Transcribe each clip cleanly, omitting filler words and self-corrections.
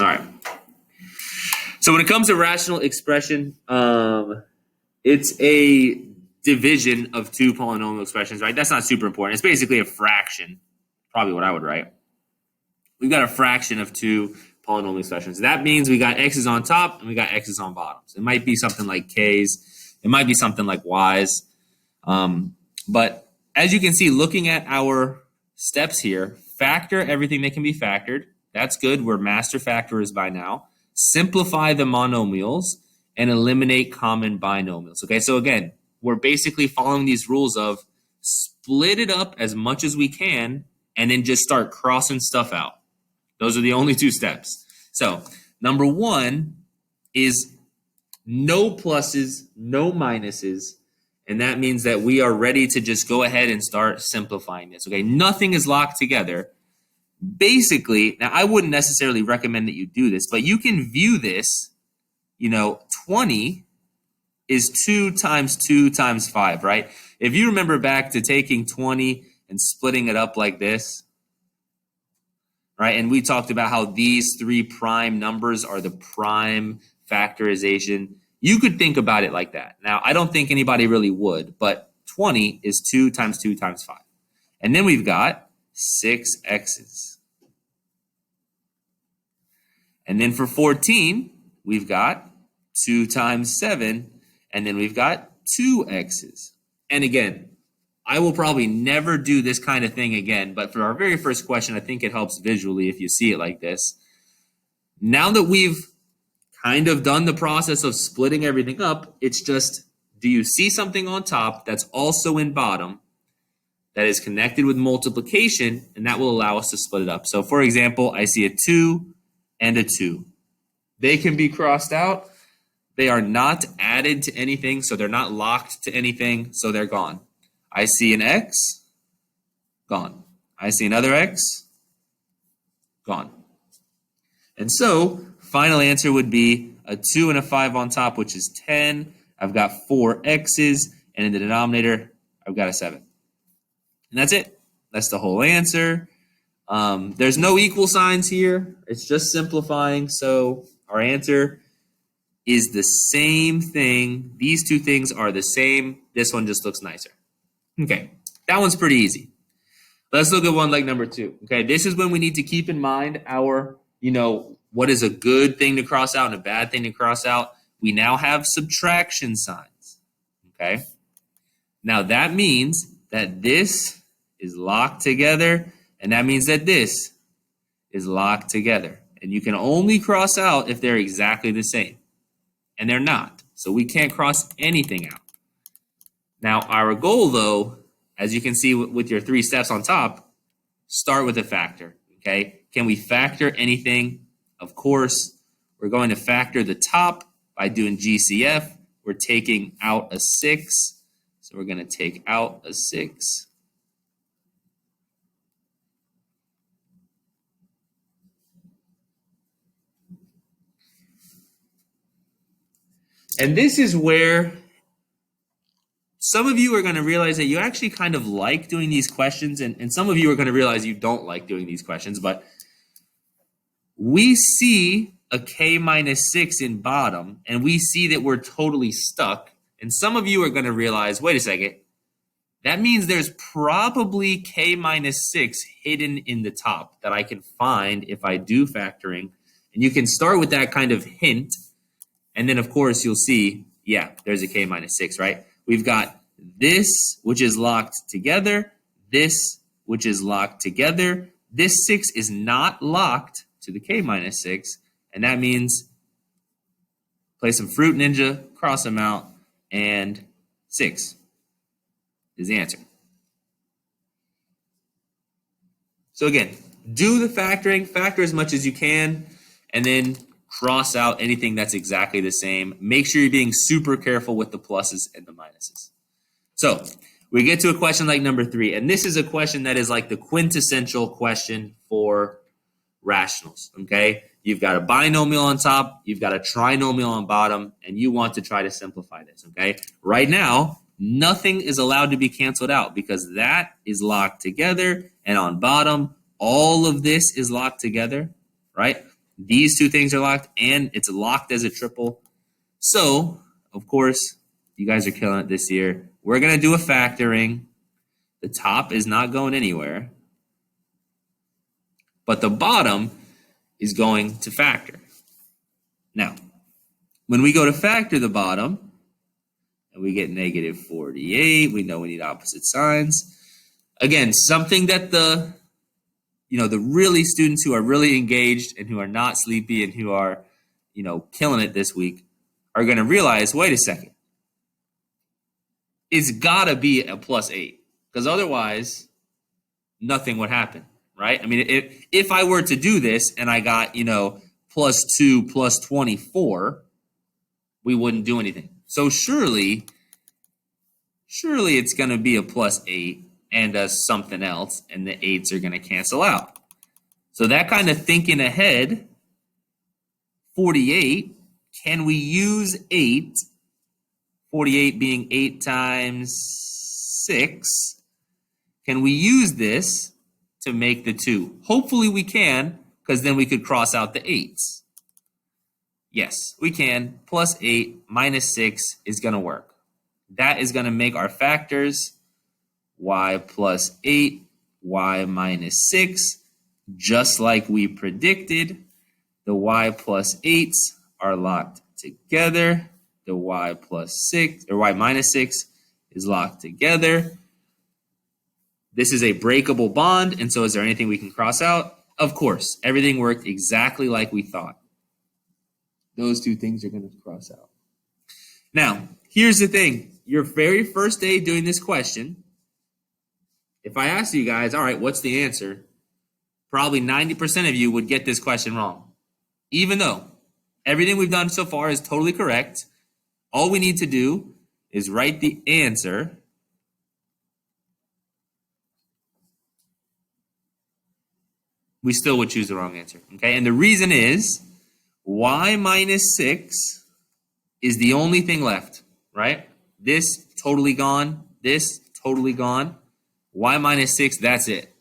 All right. So when it comes to rational expression, it's a division of two polynomial expressions, right? That's not super important. It's basically a fraction, probably what I would write. We've got a fraction of two polynomial expressions. That means we got x's on top and we got x's on bottoms. It might be something like k's. It might be something like y's. But as you can see, looking at our steps here, factor everything that can be factored. That's good. We're master factorers by now. Simplify the monomials and eliminate common binomials. Okay, so again, we're basically following these rules of split it up as much as we can and then just start crossing stuff out. Those are the only two steps. So number one is no pluses, no minuses, and that means that we are ready to just go ahead and start simplifying this. Okay, nothing is locked together. Basically, now I wouldn't necessarily recommend that you do this, but you can view this, 20 is 2 times 2 times 5, right? If you remember back to taking 20 and splitting it up like this, right? And we talked about how these three prime numbers are the prime factorization. You could think about it like that. Now, I don't think anybody really would, but 20 is 2 times 2 times 5. And then we've got 6 x's. And then for 14, we've got 2 times 7, and then we've got 2 x's. And again, I will probably never do this kind of thing again, but for our very first question, I think it helps visually if you see it like this. Now that we've kind of done the process of splitting everything up, it's just, do you see something on top that's also in bottom that is connected with multiplication, and that will allow us to split it up. So for example, I see a 2 and a 2. They can be crossed out. They are not added to anything, so they're not locked to anything, so they're gone. I see an x, gone. I see another x, gone. And so, final answer would be a 2 and a 5 on top, which is 10. I've got 4 x's, and in the denominator, I've got a 7. And that's it. That's the whole answer. There's no equal signs here. It's just simplifying. So our answer is the same thing. These two things are the same. This one just looks nicer. Okay, that one's pretty easy. Let's look at one like number 2. Okay, this is when we need to keep in mind our, what is a good thing to cross out and a bad thing to cross out. We now have subtraction signs. Okay, now that means that this is locked together, and that means that this is locked together. And you can only cross out if they're exactly the same. And they're not. So we can't cross anything out. Now, our goal, though, as you can see with your 3 steps on top, start with a factor. Okay? Can we factor anything? Of course, we're going to factor the top by doing GCF. We're taking out a 6. So we're going to take out a 6. And this is where some of you are going to realize that you actually kind of like doing these questions, and some of you are going to realize you don't like doing these questions, but we see a k minus 6 in bottom, and we see that we're totally stuck, and some of you are going to realize, wait a second, that means there's probably k minus 6 hidden in the top that I can find if I do factoring, and you can start with that kind of hint. And then, of course, you'll see, yeah, there's a k minus 6, right? We've got this, which is locked together, this, which is locked together. This 6 is not locked to the k minus 6, and that means play some Fruit Ninja, cross them out, and 6 is the answer. So again, do the factoring, factor as much as you can, and then cross out anything that's exactly the same. Make sure you're being super careful with the pluses and the minuses. So we get to a question like number 3, and this is a question that is like the quintessential question for rationals, okay? You've got a binomial on top, you've got a trinomial on bottom, and you want to try to simplify this, okay? Right now, nothing is allowed to be canceled out because that is locked together, and on bottom, all of this is locked together, right? These two things are locked, and it's locked as a triple. So, of course, you guys are killing it this year. We're going to do a factoring. The top is not going anywhere, but the bottom is going to factor. Now, when we go to factor the bottom, and we get negative 48, we know we need opposite signs. Again, something that the really students who are really engaged and who are not sleepy and who are, killing it this week are going to realize, wait a second, it's got to be a +8, because otherwise nothing would happen, right? I mean, if I were to do this and I got, +2 plus 24, we wouldn't do anything. So surely it's going to be a +8 and a something else, and the 8s are going to cancel out. So that kind of thinking ahead, 48, can we use 8? 48 being 8 times 6. Can we use this to make the 2? Hopefully we can, because then we could cross out the 8s. Yes, we can. +8 minus 6 is going to work. That is going to make our factors y plus 8, y minus 6, just like we predicted. The y plus 8s are locked together. The y plus 6 or y minus 6 is locked together. This is a breakable bond, and so is there anything we can cross out? Of course, everything worked exactly like we thought. Those two things are going to cross out. Now, here's the thing. Your very first day doing this question, if I asked you guys, all right, what's the answer? Probably 90% of you would get this question wrong. Even though everything we've done so far is totally correct, all we need to do is write the answer. We still would choose the wrong answer, okay? And the reason is y minus 6 is the only thing left, right? This totally gone. This totally gone. Y minus 6, that's it.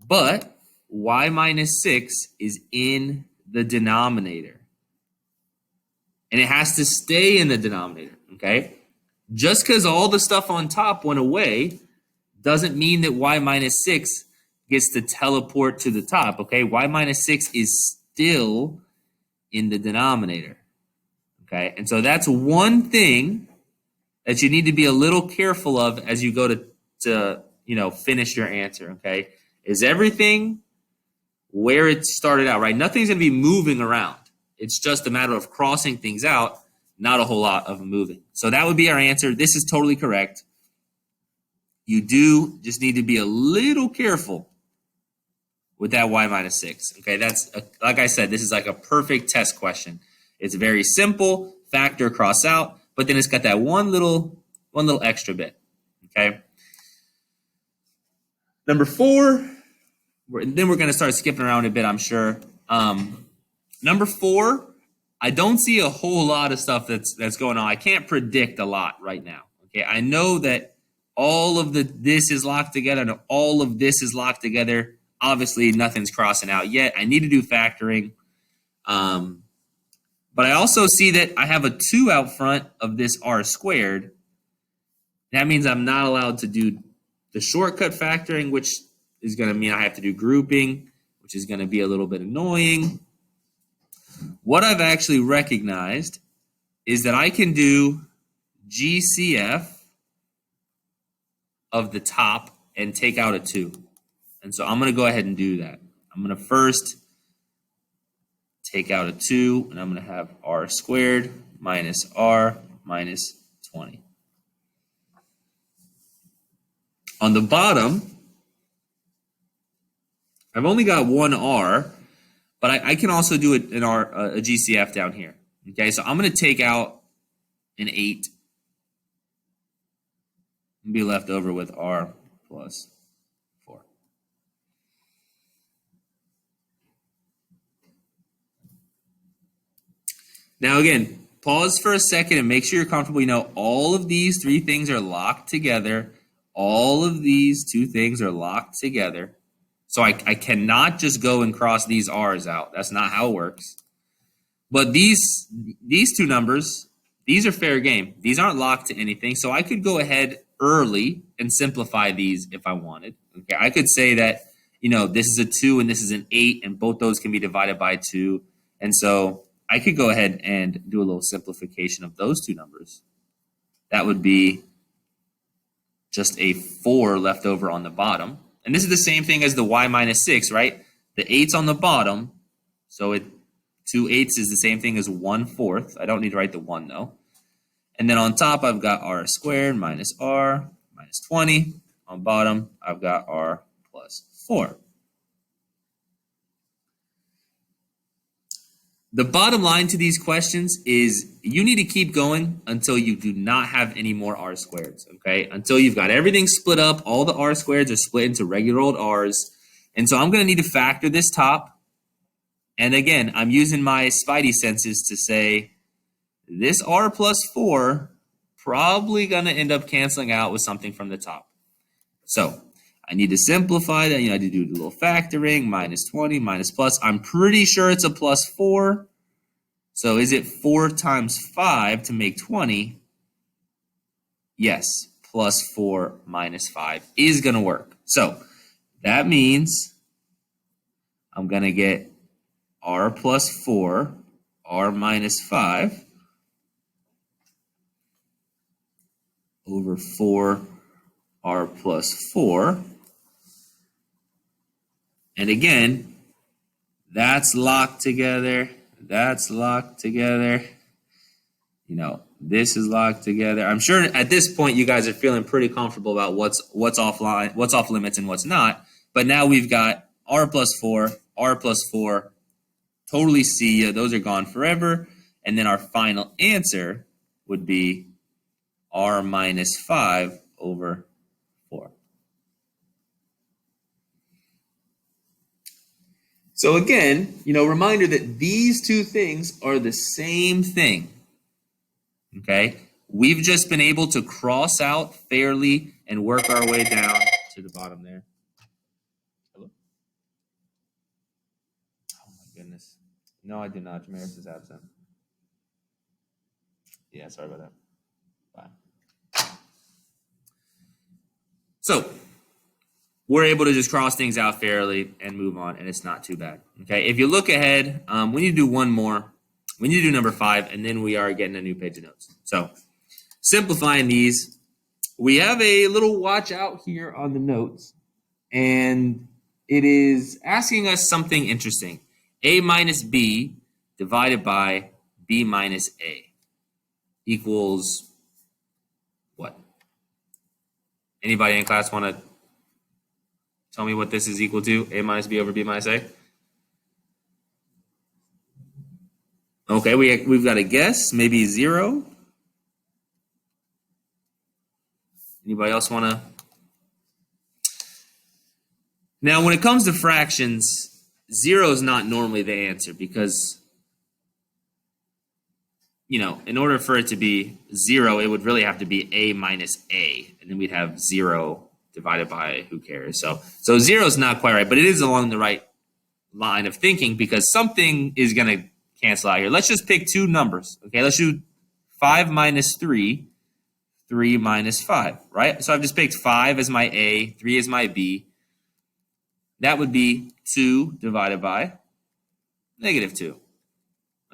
But y minus 6 is in the denominator. And it has to stay in the denominator, okay? Just because all the stuff on top went away doesn't mean that y minus 6 gets to teleport to the top, okay? Y minus 6 is still in the denominator, okay? And so that's one thing that you need to be a little careful of as you go to finish your answer, okay? Is everything where it started out, right? Nothing's going to be moving around. It's just a matter of crossing things out, not a whole lot of moving. So that would be our answer. This is totally correct. You do just need to be a little careful with that y minus 6. Okay, like I said, this is like a perfect test question. It's very simple, factor, cross out, but then it's got that one little extra bit. Okay. Number 4, then we're going to start skipping around a bit, I'm sure. Number 4, I don't see a whole lot of stuff that's going on. I can't predict a lot right now. Okay, I know that all of this is locked together and all of this is locked together. Obviously, nothing's crossing out yet. I need to do factoring. But I also see that I have a 2 out front of this r squared. That means I'm not allowed to do the shortcut factoring, which is going to mean I have to do grouping, which is going to be a little bit annoying. What I've actually recognized is that I can do GCF of the top and take out a 2. And so I'm going to go ahead and do that. I'm going to first take out a 2, and I'm going to have r squared minus r minus 20. On the bottom, I've only got one r, but I can also do a GCF down here. Okay, so I'm going to take out an 8 and be left over with r plus 4. Now again, pause for a second and make sure you're comfortable. You know, all of these 3 things are locked together. All of these 2 things are locked together. So I cannot just go and cross these r's out. That's not how it works. But these two numbers, these are fair game. These aren't locked to anything. So I could go ahead early and simplify these if I wanted. Okay, I could say that, this is a 2 and this is an 8, and both those can be divided by 2. And so I could go ahead and do a little simplification of those two numbers. That would be just a 4 left over on the bottom. And this is the same thing as the y minus 6, right? The 8's on the bottom, so 2/8 is the same thing as 1/4. I don't need to write the 1, though. And then on top, I've got r squared minus r minus 20. On bottom, I've got r plus 4. The bottom line to these questions is you need to keep going until you do not have any more r squareds, okay? Until you've got everything split up, all the r squareds are split into regular old r's. And so I'm going to need to factor this top. And again, I'm using my spidey senses to say this r plus 4 probably going to end up canceling out with something from the top. So I need to simplify that. I need to do a little factoring, minus 20, minus plus. I'm pretty sure it's a plus 4. So is it 4 times 5 to make 20? Yes, plus 4 minus 5 is going to work. So that means I'm going to get r plus 4, r minus 5 over 4 r plus 4. And again, that's locked together. That's locked together. This is locked together. I'm sure at this point you guys are feeling pretty comfortable about what's offline, what's off limits and what's not. But now we've got r plus 4, r plus 4. Totally see ya. Those are gone forever. And then our final answer would be r minus 5 over 4. So again, reminder that these two things are the same thing, okay? We've just been able to cross out fairly and work our way down to the bottom there. Hello? Oh my goodness. No, I do not. Jamaris is absent. Yeah, sorry about that. Bye. So we're able to just cross things out fairly and move on, and it's not too bad. Okay, if you look ahead, we need to do one more. We need to do number 5, and then we are getting a new page of notes. So simplifying these, we have a little watch out here on the notes, and it is asking us something interesting. A minus B divided by B minus A equals what? Anybody in class want to tell me what this is equal to? A minus B over B minus A? Okay, we've got a guess. Maybe 0. Anybody else want to? Now, when it comes to fractions, 0 is not normally the answer because, in order for it to be 0, it would really have to be A minus A. And then we'd have 0 divided by who cares. So 0 is not quite right, but it is along the right line of thinking because something is going to cancel out here. Let's just pick two numbers. Okay, let's do 5 minus 3, 3 minus 5, right? So I've just picked 5 as my A, 3 as my B. That would be 2 divided by negative 2.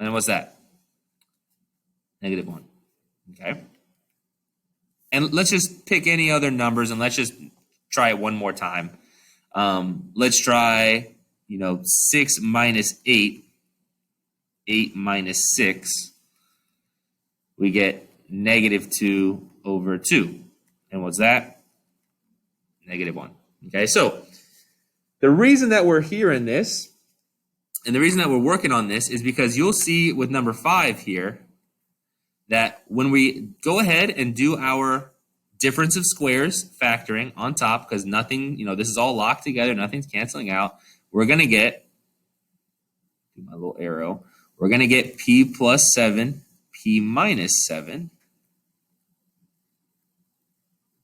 And what's that? Negative 1. Okay. And let's just pick any other numbers and let's just try it one more time. Let's try, 6 minus 8, 8 minus 6. We get negative 2 over 2. And what's that? Negative 1. Okay, so the reason that we're here in this and the reason that we're working on this is because you'll see with number 5 here that when we go ahead and do our difference of squares factoring on top, because nothing, this is all locked together, nothing's canceling out, we're going to get, do my little arrow, we're going to get p plus 7, p minus 7,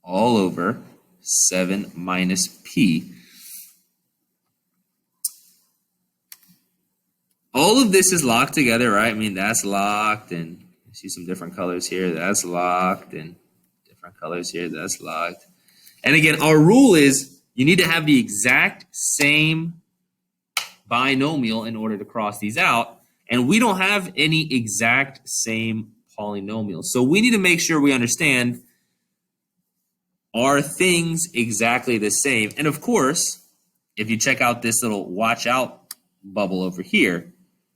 all over 7 minus p. all of this is locked together, right? I mean, that's locked, and you see some different colors here. That's locked, and different colors here. That's locked. And again, our rule is you need to have the exact same binomial in order to cross these out. And we don't have any exact same polynomials. So we need to make sure we understand, are things exactly the same? And of course, if you check out this little watch out bubble over here,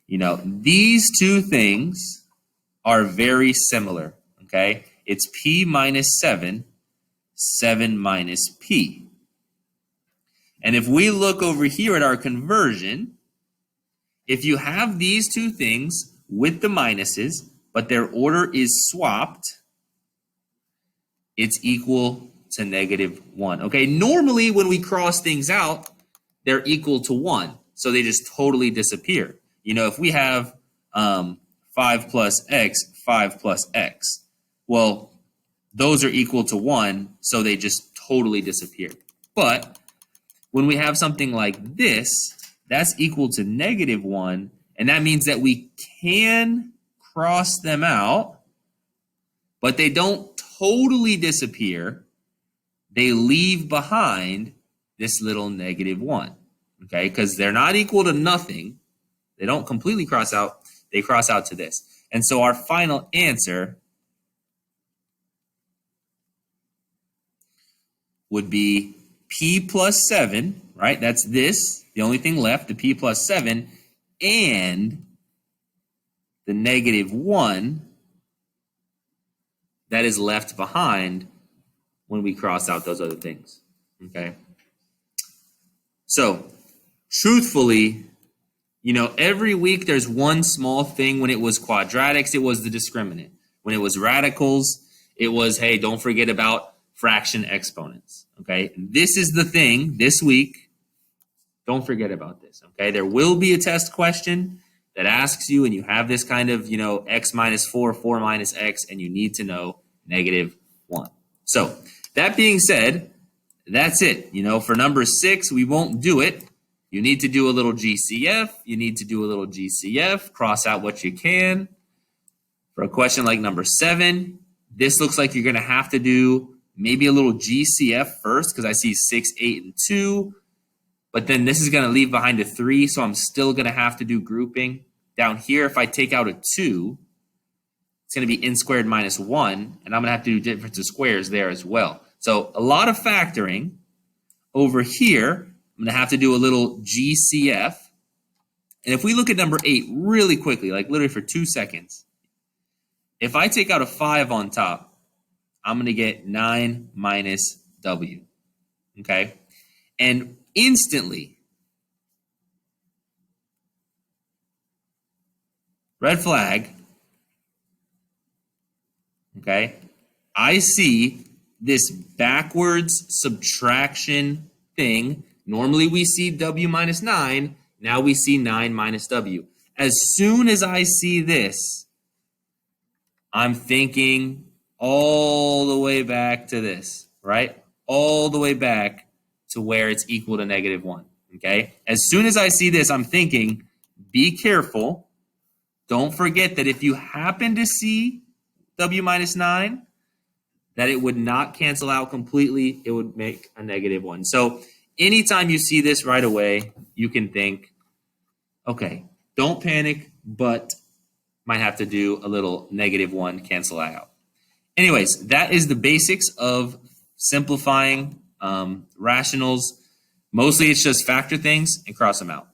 you know, these two things are very similar, okay? It's p minus 7, 7 minus p. And if we look over here at our conversion, if you have these two things with the minuses, but their order is swapped, it's equal to -1. Okay, normally when we cross things out, they're equal to 1. So they just totally disappear. You know, if we have 5 plus x, 5 plus x, well, those are equal to 1, so they just totally disappear. But when we have something like this, that's equal to -1, and that means that we can cross them out, but they don't totally disappear. They leave behind this little -1, okay? Because they're not equal to nothing. They don't completely cross out. They cross out to this. And so our final answer would be p plus 7, right? That's this, the only thing left, the p plus 7, and the -1 that is left behind when we cross out those other things, okay? So, truthfully, you know, every week there's one small thing. When it was quadratics, it was the discriminant. When it was radicals, it was, hey, don't forget about fraction exponents, okay? This is the thing this week. Don't forget about this, okay? There will be a test question that asks you, and you have this kind of, you know, x minus 4, 4 minus x, and you need to know -1. So, that being said, that's it. You know, for number 6, we won't do it. You need to do a little GCF. You need to do a little GCF. Cross out what you can. For a question like number 7, this looks like you're going to have to do maybe a little GCF first, because I see 6, 8, and 2. But then this is going to leave behind a 3, so I'm still going to have to do grouping. Down here, if I take out a 2, it's going to be n squared minus 1, and I'm going to have to do difference of squares there as well. So a lot of factoring. Over here, I'm going to have to do a little GCF. And if we look at number 8 really quickly, like literally for 2 seconds, if I take out a 5 on top, I'm going to get 9 minus w, okay? And instantly, red flag, okay? I see this backwards subtraction thing. Normally we see w minus 9. Now we see 9 minus w. As soon as I see this, I'm thinking all the way back to this, right? All the way back to where it's equal to -1, okay? As soon as I see this, I'm thinking, be careful. Don't forget that if you happen to see w minus 9, that it would not cancel out completely. It would make a -1. So anytime you see this right away, you can think, okay, don't panic, but might have to do a little -1 cancel out. Anyways, that is the basics of simplifying rationals. Mostly it's just factor things and cross them out.